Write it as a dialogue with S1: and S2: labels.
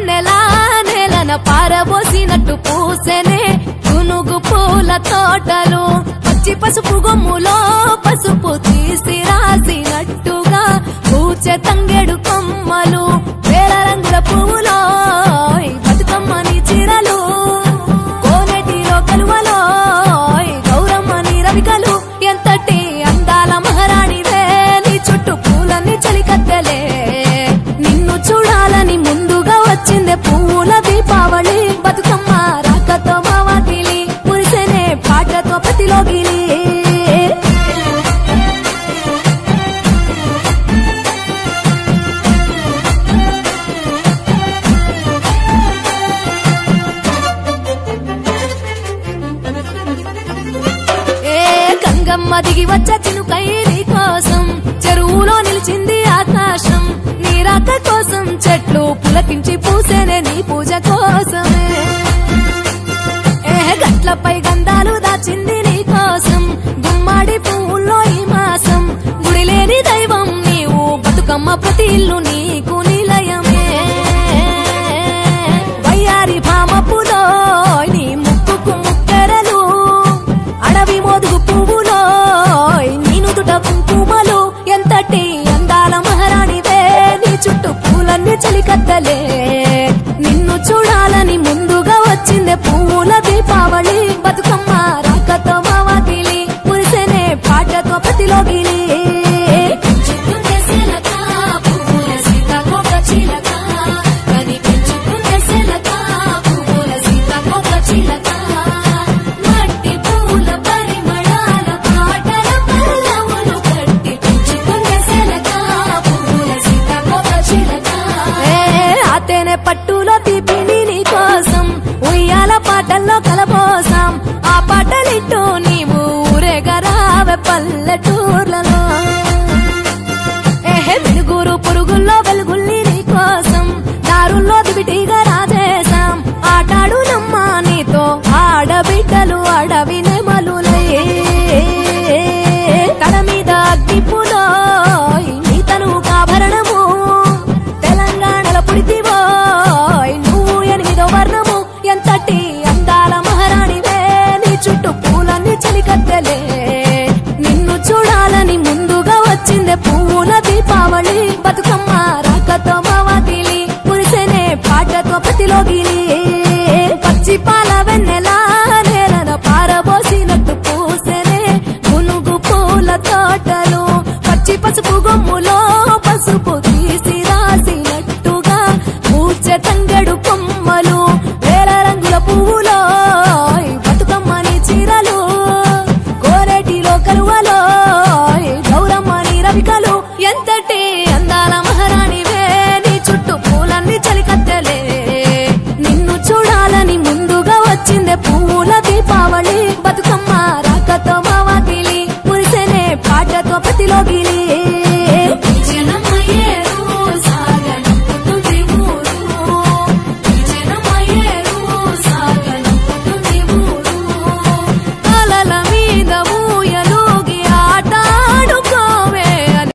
S1: వెన్నెలా నేలన పారబోసినట్టు పూసెనే గునుగు పూల తోటలు పచ్చి పసుపు గొమ్ములో పసుపు తీసి రాసినట్టుగా పూచె తంగెడు కొమ్మలు వేల రంగుల పువ్వులో బతుకమ్మని చీరలు కోనేటిలో కలువలో గౌరమ్మని రవికలు ఎంతటి అందాల మహారాణివే నీ చుట్టూ పూలన్నీ చలికత్తెలే నిన్ను చూడాలని ముందుగా వచ్చిందే పువ్వుల దీపావళి బతుకమ్మ రాకతో మా వాకిలి మురిసెనే పాటతో ప్రతిలోగిలి గంగమ్మ దిగి వచ్చే చినుకై నీ కోసం చెరువులో నిలిచింది ఆకాశం నీ రాక కోసం చెట్లు పులకించి పూసేనే నీ పూజ కోసమే గట్లపై గంధాలు దాచింది నీ కోసం గుమ్మాడి పువ్వుల్లో ఈ మాసం గుడిలేని దైవం నీవు బతుకమ్మ ప్రతి ఇల్లు నీకు నిలయమే వయ్యారి భామపులో నీ ముక్కుకు ముక్కెరలు అడవి మోదుగు పువ్వులో నీ నుదుట కుంకుమలు ఎంతటి అందాల మహారాణివే నీ చుట్టూ పూలన్నీ చలికత్తలే నిన్ను చూడాలని ముందుగా వచ్చిందే పువ్వుల దీపావళి బతుకమ్మ రాకతో మా వాకిలి మురిసెనే పాటతో ప్రతిలోగిలి పట్టులో తీపిని నీ కోసం ఉయ్యాల పాటల్లో కలబోసాం ఆ పాటలిట్టు నీవు ఊరేగరావే పల్లెటూర్లలో వెలుగురు పురుగుల్లో వెలుగుల్ని నీ కోసం దారుల్లో దివిటిగా రాజేశాం ఆటాడు నమ్మ నీతో ఆడబిడ్డలు అడవి నెమలులే తల మీద అగ్నిపులో నీ తను ఆభరణము తెలంగాణలో పుడితివో నువ్వు 8వ వర్ణము ఎంతటి అందాల మహారాణివే నీ చుట్టూ పూలన్నీ చలికత్తెలే నిన్ను చూడాలని ముందుగా వచ్చిందే పువ్వుల దీపావళి బతుకమ్మ రాకతో మా వాకిలి మురిసెనే పాటతో ప్రతిలోగిలి పచ్చి పాల వెన్నెలా నేలన పారబోసినట్టు పూసెనే గునుగు పూల తోటలు పచ్చి పసుపు గొమ్ములో పసుపు తీసి రాసినట్టుగా పూచె తంగెడు